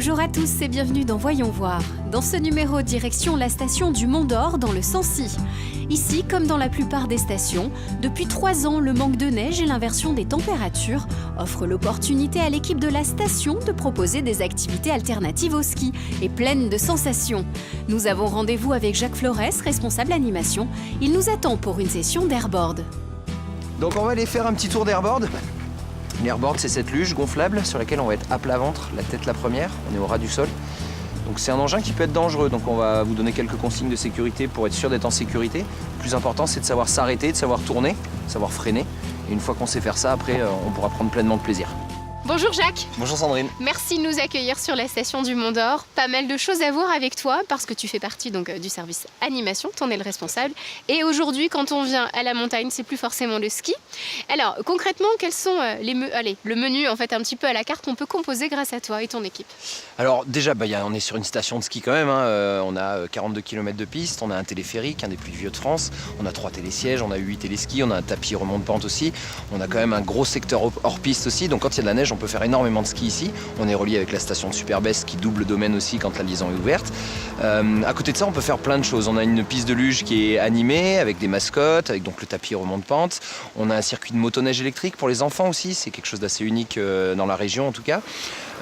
Bonjour à tous et bienvenue dans Voyons voir. Dans ce numéro, direction la station du Mont d'Or dans le Sancy. Ici, comme dans la plupart des stations, depuis 3 ans, le manque de neige et l'inversion des températures offrent l'opportunité à l'équipe de la station de proposer des activités alternatives au ski et pleines de sensations. Nous avons rendez-vous avec Jacques Flores, responsable animation. Il nous attend pour une session d'airboard. Donc on va aller faire un petit tour d'airboard. L'airboard, c'est cette luge gonflable sur laquelle on va être à plat ventre, la tête la première, on est au ras du sol. Donc c'est un engin qui peut être dangereux, donc on va vous donner quelques consignes de sécurité pour être sûr d'être en sécurité. Le plus important, c'est de savoir s'arrêter, de savoir tourner, de savoir freiner. Et une fois qu'on sait faire ça, après, on pourra prendre pleinement de plaisir. Bonjour Jacques. Bonjour Sandrine. Merci de nous accueillir sur la station du Mont d'Or. Pas mal de choses à voir avec toi parce que tu fais partie donc du service animation, tu en es le responsable. Et aujourd'hui, quand on vient à la montagne, c'est plus forcément le ski. Alors concrètement, quels sont le menu en fait un petit peu à la carte qu'on peut composer grâce à toi et ton équipe? Alors déjà, on est sur une station de ski quand même. On a 42 km de piste, on a un téléphérique, un des plus vieux de France. On a 3 télésièges, on a 8 téléskis, on a un tapis remonte-pente aussi. On a quand même un gros secteur hors piste aussi. Donc quand il y a de la neige, on peut faire énormément de ski ici. On est relié avec la station de Superbès qui double domaine aussi quand la liaison est ouverte. À côté de ça, on peut faire plein de choses. On a une piste de luge qui est animée avec des mascottes, avec donc le tapis remonte-pente. On a un circuit de motoneige électrique pour les enfants aussi. C'est quelque chose d'assez unique dans la région en tout cas.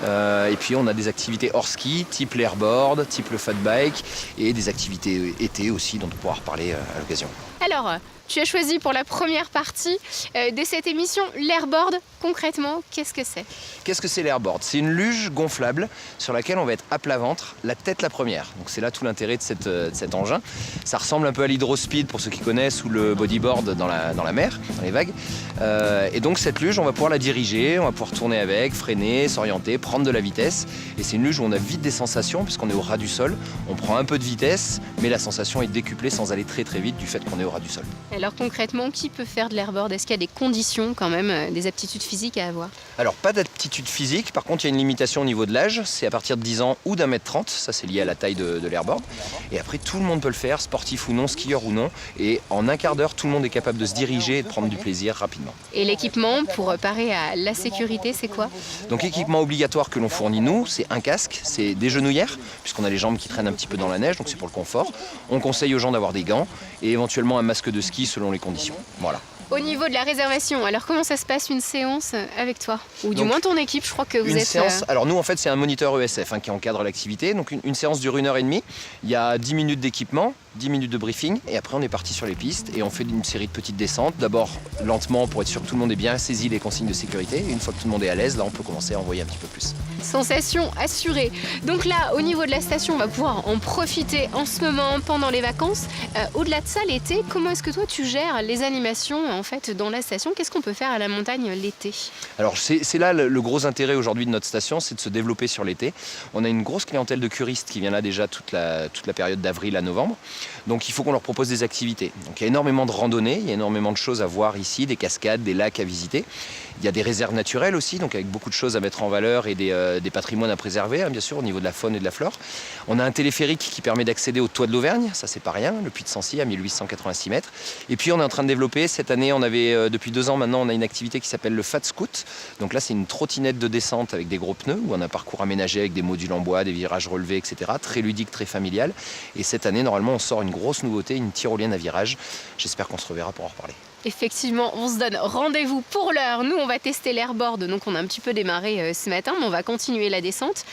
Et puis on a des activités hors ski, type l'airboard, type le fat bike et des activités été aussi dont on pourra reparler à l'occasion. Alors, tu as choisi pour la première partie de cette émission l'airboard. Concrètement, qu'est-ce que c'est? Qu'est-ce que c'est l'airboard? C'est une luge gonflable sur laquelle on va être à plat ventre, la tête la première. Donc c'est là tout l'intérêt de cet engin. Ça ressemble un peu à l'hydrospeed pour ceux qui connaissent ou le bodyboard dans la mer, dans les vagues. Et donc cette luge, on va pouvoir la diriger, on va pouvoir tourner avec, freiner, s'orienter, prendre de la vitesse. Et c'est une luge où on a vite des sensations puisqu'on est au ras du sol. On prend un peu de vitesse, mais la sensation est décuplée sans aller très très vite du fait qu'on est au ras du sol. Alors concrètement, qui peut faire de l'airboard? Est-ce qu'il y a des conditions quand même, des aptitudes physiques à avoir? Alors pas d'aptitude physique, par contre il y a une limitation au niveau de l'âge, c'est à partir de 10 ans ou d'1m30, ça c'est lié à la taille de l'airboard. Et après tout le monde peut le faire, sportif ou non, skieur ou non, et en un quart d'heure tout le monde est capable de se diriger et de prendre du plaisir rapidement. Et l'équipement pour parer à la sécurité, c'est quoi? Donc l'équipement obligatoire que l'on fournit nous, c'est un casque, c'est des genouillères, puisqu'on a les jambes qui traînent un petit peu dans la neige, donc c'est pour le confort. On conseille aux gens d'avoir des gants et éventuellement un masque de ski selon les conditions. Voilà. Au niveau de la réservation, alors comment ça se passe une séance avec toi? Ou du moins ton équipe, je crois que vous êtes... Séance, alors nous en fait c'est un moniteur ESF qui encadre l'activité. Donc une séance dure 1h30, il y a 10 minutes d'équipement, 10 minutes de briefing et après on est parti sur les pistes et on fait une série de petites descentes. D'abord lentement pour être sûr que tout le monde ait bien saisi les consignes de sécurité. Et une fois que tout le monde est à l'aise, là on peut commencer à envoyer un petit peu plus. Sensation assurée. Donc là, au niveau de la station, on va pouvoir en profiter en ce moment pendant les vacances. Au-delà de ça, l'été, comment est-ce que toi tu gères les animations en fait dans la station? Qu'est-ce qu'on peut faire à la montagne l'été? Alors c'est là le gros intérêt aujourd'hui de notre station, c'est de se développer sur l'été. On a une grosse clientèle de curistes qui vient là déjà toute la période d'avril à novembre. Donc il faut qu'on leur propose des activités. Donc il y a énormément de randonnées, il y a énormément de choses à voir ici, des cascades, des lacs à visiter. Il y a des réserves naturelles aussi, donc avec beaucoup de choses à mettre en valeur et des patrimoines à préserver, bien sûr, au niveau de la faune et de la flore. On a un téléphérique qui permet d'accéder au toit de l'Auvergne, ça c'est pas rien, le puy de Sancy à 1886 mètres. Et puis on est en train de développer, cette année on avait, depuis 2 ans maintenant, on a une activité qui s'appelle le Fat Scoot. Donc là c'est une trottinette de descente avec des gros pneus, où on a un parcours aménagé avec des modules en bois, des virages relevés, etc. Très ludique, très familial. Et cette année, normalement, on sort une grosse nouveauté, une tyrolienne à virage. J'espère qu'on se reverra pour en reparler. Effectivement, on se donne rendez-vous pour l'heure. Nous, on va tester l'airboard, donc on a un petit peu démarré ce matin, mais on va continuer la descente.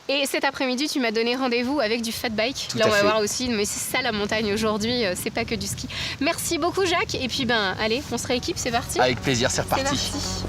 Et cet après-midi, tu m'as donné rendez-vous avec du fat bike. Là, on va voir aussi, mais c'est ça la montagne aujourd'hui, c'est pas que du ski. Merci beaucoup, Jacques. Et puis, allez, on se rééquipe, c'est parti. Avec plaisir, c'est reparti. C'est parti.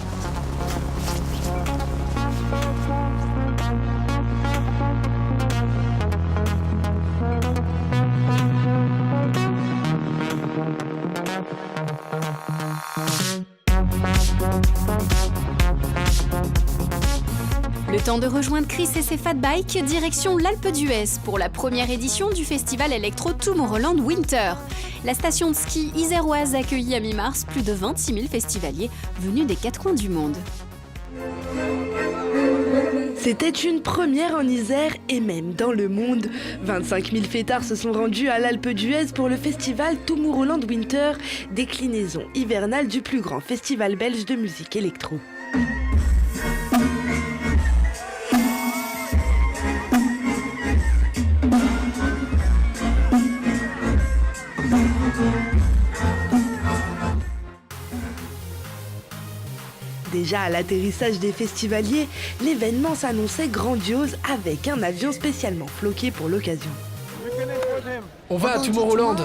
Le temps de rejoindre Chris et ses fat bikes, direction l'Alpe d'Huez pour la première édition du festival électro Tomorrowland Winter. La station de ski iséroise accueillit à mi-mars plus de 26 000 festivaliers venus des 4 coins du monde. C'était une première en Isère et même dans le monde. 25 000 fêtards se sont rendus à l'Alpe d'Huez pour le festival Tomorrowland Winter, déclinaison hivernale du plus grand festival belge de musique électro. Déjà à l'atterrissage des festivaliers, l'événement s'annonçait grandiose avec un avion spécialement floqué pour l'occasion. On va à Tomorrowland.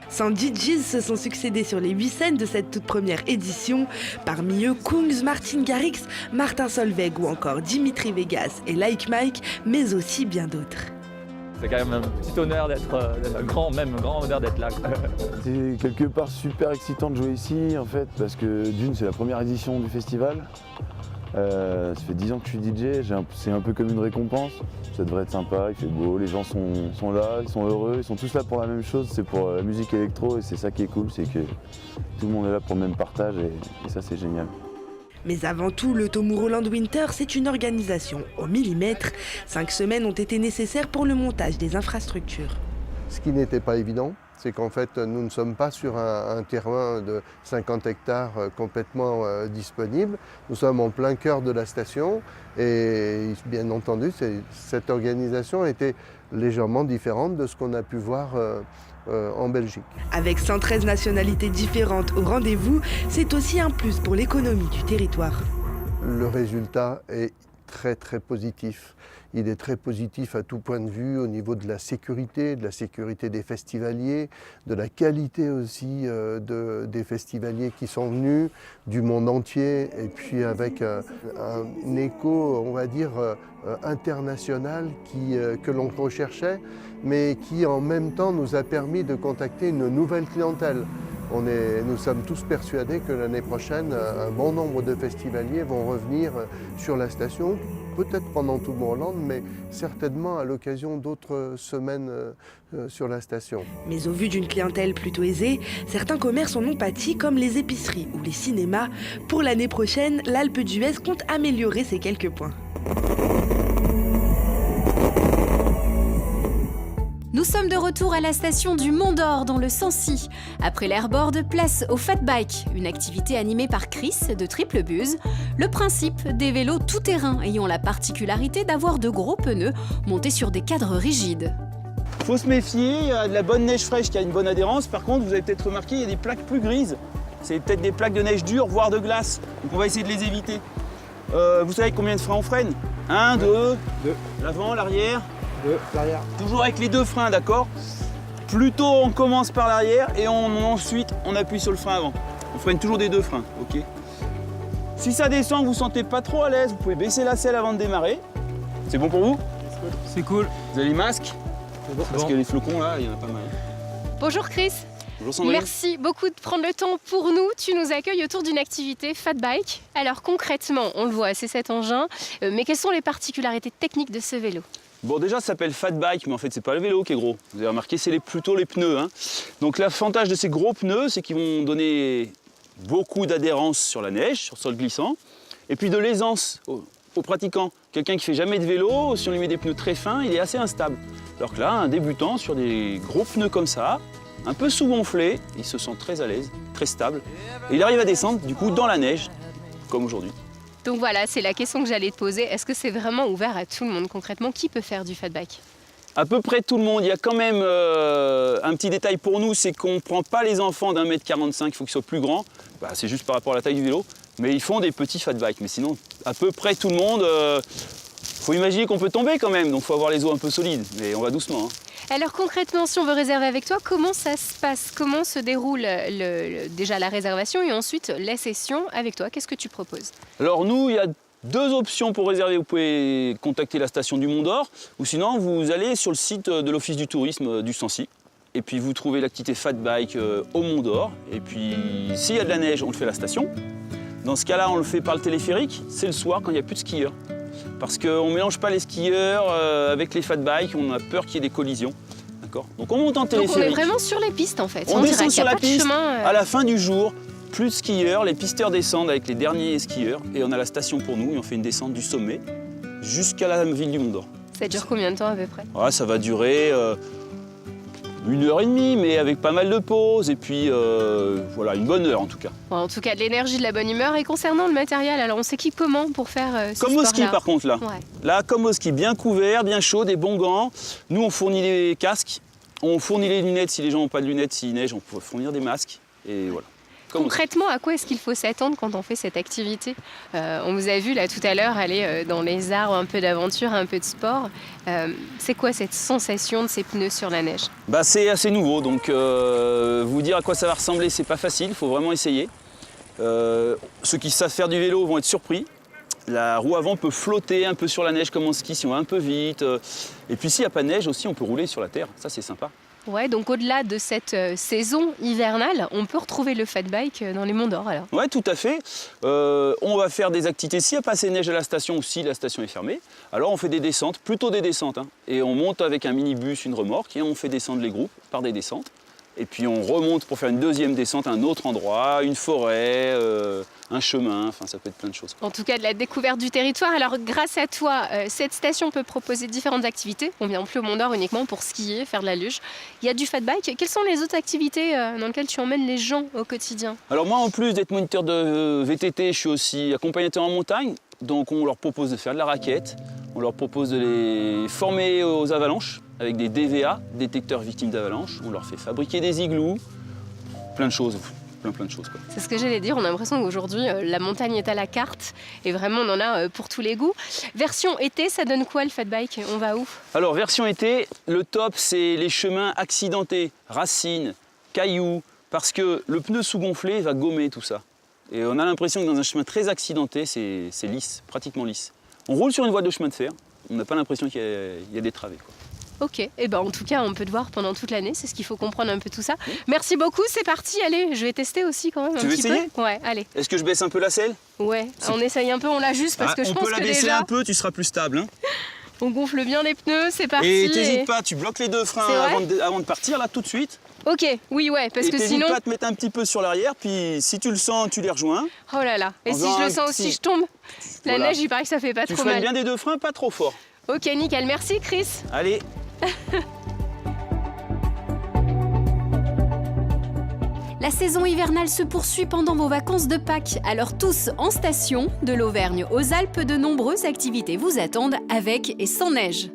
100 DJs se sont succédés sur les 8 scènes de cette toute première édition. Parmi eux, Kungs, Martin Garrix, Martin Solveig ou encore Dimitri Vegas et Like Mike, mais aussi bien d'autres. C'est quand même un petit honneur d'être, un grand honneur d'être là. C'est quelque part super excitant de jouer ici en fait, parce que d'une, c'est la première édition du festival. Ça fait 10 ans que je suis DJ, c'est un peu comme une récompense. Ça devrait être sympa, il fait beau, les gens sont là, ils sont heureux, ils sont tous là pour la même chose, c'est pour la musique électro et c'est ça qui est cool, c'est que tout le monde est là pour le même partage et ça c'est génial. Mais avant tout, le Tomorrowland Winter, c'est une organisation au millimètre. 5 semaines ont été nécessaires pour le montage des infrastructures. Ce qui n'était pas évident, c'est qu'en fait, nous ne sommes pas sur un terrain de 50 hectares complètement disponible. Nous sommes en plein cœur de la station et bien entendu, cette organisation était légèrement différente de ce qu'on a pu voir en Belgique. Avec 113 nationalités différentes au rendez-vous, c'est aussi un plus pour l'économie du territoire. Le résultat est très positif. Il est très positif à tout point de vue au niveau de la sécurité des festivaliers, de la qualité aussi des festivaliers qui sont venus du monde entier et puis avec un écho, on va dire, international que l'on recherchait, mais qui en même temps nous a permis de contacter une nouvelle clientèle. Nous sommes tous persuadés que l'année prochaine, un bon nombre de festivaliers vont revenir sur la station, peut-être pendant Tomorrowland, mais certainement à l'occasion d'autres semaines sur la station. Mais au vu d'une clientèle plutôt aisée, certains commerces en ont pâti, comme les épiceries ou les cinémas. Pour l'année prochaine, l'Alpe d'Huez compte améliorer ces quelques points. Nous sommes de retour à la station du Mont d'Or dans le Sancy. Après l'airboard, place au Fat Bike, une activité animée par Chris de Triple Buzz. Le principe, des vélos tout-terrain ayant la particularité d'avoir de gros pneus montés sur des cadres rigides. Faut se méfier, il y a de la bonne neige fraîche qui a une bonne adhérence. Par contre, vous avez peut-être remarqué, il y a des plaques plus grises. C'est peut-être des plaques de neige dure, voire de glace. Donc on va essayer de les éviter. Vous savez combien de freins on freine? 1, 2, l'avant, l'arrière. L'arrière. Toujours avec les 2 freins, d'accord? Plutôt on commence par l'arrière et ensuite on appuie sur le frein avant. On freine toujours des 2 freins, ok? Si ça descend, vous ne vous sentez pas trop à l'aise, vous pouvez baisser la selle avant de démarrer. C'est bon pour vous? C'est cool. Vous avez les masques? Bon. Parce que les flocons là, il y en a pas mal. Bonjour Chris. Bonjour Sandrine. Merci beaucoup de prendre le temps pour nous. Tu nous accueilles autour d'une activité Fat Bike. Alors concrètement, on le voit, c'est cet engin. Mais quelles sont les particularités techniques de ce vélo? Bon, déjà, ça s'appelle Fat Bike, mais en fait, c'est pas le vélo qui est gros. Vous avez remarqué, c'est plutôt les pneus. Hein. Donc, l'avantage de ces gros pneus, c'est qu'ils vont donner beaucoup d'adhérence sur la neige, sur le sol glissant, et puis de l'aisance aux pratiquants. Quelqu'un qui fait jamais de vélo, si on lui met des pneus très fins, il est assez instable. Alors que là, un débutant, sur des gros pneus comme ça, un peu sous-gonflés, il se sent très à l'aise, très stable. Et il arrive à descendre, du coup, dans la neige, comme aujourd'hui. Donc voilà, c'est la question que j'allais te poser. Est-ce que c'est vraiment ouvert à tout le monde concrètement? Qui peut faire du Fat Bike? À peu près tout le monde. Il y a quand même un petit détail pour nous, c'est qu'on ne prend pas les enfants d'1,45 m, il faut qu'ils soient plus grands. Bah, c'est juste par rapport à la taille du vélo. Mais ils font des petits Fat Bike. Mais sinon, à peu près tout le monde, faut imaginer qu'on peut tomber quand même. Donc il faut avoir les os un peu solides. Mais on va doucement. Hein. Alors concrètement, si on veut réserver avec toi, comment ça se passe? Comment se déroule déjà la réservation et ensuite la session avec toi? Qu'est-ce que tu proposes? Alors nous, il y a 2 options pour réserver. Vous pouvez contacter la station du Mont d'Or ou sinon vous allez sur le site de l'Office du tourisme du Sancy. Et puis vous trouvez l'activité Fat Bike au Mont d'Or. Et puis s'il y a de la neige, on le fait à la station. Dans ce cas-là, on le fait par le téléphérique. C'est le soir quand il n'y a plus de skieurs. Parce qu'on ne mélange pas les skieurs avec les Fat Bike, on a peur qu'il y ait des collisions. Donc on monte en téléphérique. Donc on est vraiment sur les pistes en fait. On descend sur la piste, chemin, à la fin du jour, plus de skieurs, les pisteurs descendent avec les derniers skieurs et on a la station pour nous et on fait une descente du sommet jusqu'à la ville du Mont d'Or. Ça dure combien de temps à peu près? Ouais, ça va durer 1h30, mais avec pas mal de pauses et puis voilà, une bonne heure en tout cas. Bon, en tout cas, de l'énergie, de la bonne humeur. Et concernant le matériel, alors on s'équipe comment pour faire ce Comme au ski par contre là. Ouais. Là, comme au ski, bien couvert, bien chaud, des bons gants. Nous, on fournit les casques, on fournit les lunettes si les gens n'ont pas de lunettes, s'il neige, on peut fournir des masques et voilà. Concrètement, à quoi est-ce qu'il faut s'attendre quand on fait cette activité? On vous a vu là tout à l'heure aller dans les arbres, un peu d'aventure, un peu de sport. C'est quoi cette sensation de ces pneus sur la neige? Bah, c'est assez nouveau, donc vous dire à quoi ça va ressembler, c'est pas facile, il faut vraiment essayer. Ceux qui savent faire du vélo vont être surpris. La roue avant peut flotter un peu sur la neige comme en ski si on va un peu vite. Et puis s'il n'y a pas de neige aussi, on peut rouler sur la terre, ça c'est sympa. Ouais, donc au-delà de cette saison hivernale, on peut retrouver le fat bike dans les Monts d'Or alors? Ouais, tout à fait. On va faire des activités. S'il n'y a pas assez de neige à la station ou si la station est fermée, alors on fait des descentes, plutôt des descentes. Et on monte avec un minibus, une remorque, et on fait descendre les groupes par des descentes. Et puis on remonte pour faire une deuxième descente à un autre endroit, une forêt, un chemin, enfin ça peut être plein de choses. En tout cas, de la découverte du territoire. Alors grâce à toi, cette station peut proposer différentes activités. On vient plus au Mont d'Or uniquement pour skier, faire de la luge. Il y a du fat bike. Quelles sont les autres activités dans lesquelles tu emmènes les gens au quotidien? Alors moi, en plus d'être moniteur de VTT, je suis aussi accompagnateur en montagne. Donc on leur propose de faire de la raquette, on leur propose de les former aux avalanches avec des DVA, détecteurs victimes d'avalanches. On leur fait fabriquer des igloos, plein de choses, plein de choses, quoi. C'est ce que j'allais dire, on a l'impression qu'aujourd'hui la montagne est à la carte et vraiment on en a pour tous les goûts. Version été, ça donne quoi le fat bike? On va où? Alors version été, le top c'est les chemins accidentés, racines, cailloux, parce que le pneu sous-gonflé va gommer tout ça. Et on a l'impression que dans un chemin très accidenté, c'est lisse, pratiquement lisse. On roule sur une voie de chemin de fer, on n'a pas l'impression qu'il y a des travées, quoi. Ok, et ben en tout cas on peut te voir pendant toute l'année, c'est ce qu'il faut comprendre un peu tout ça. Merci beaucoup, c'est parti, allez, je vais tester aussi quand même un petit peu. Tu veux essayer? Ouais, allez. Est-ce que je baisse un peu la selle? Ouais, on essaye un peu, on l'ajuste parce que je pense que déjà... On peut la baisser un peu, tu seras plus stable. Hein. On gonfle bien les pneus, c'est parti. Et t'hésites pas, tu bloques les deux freins avant de partir là tout de suite. Ok, oui, ouais, parce que sinon... t'hésites pas à te mettre un petit peu sur l'arrière, puis si tu le sens, tu les rejoins. Oh là là, et si je le sens aussi, je tombe. La neige, il paraît que ça fait pas trop mal. Tu freines bien des deux freins, pas trop fort. Ok, nickel, merci Chris. Allez. La saison hivernale se poursuit pendant vos vacances de Pâques. Alors tous en station, de l'Auvergne aux Alpes, de nombreuses activités vous attendent avec et sans neige.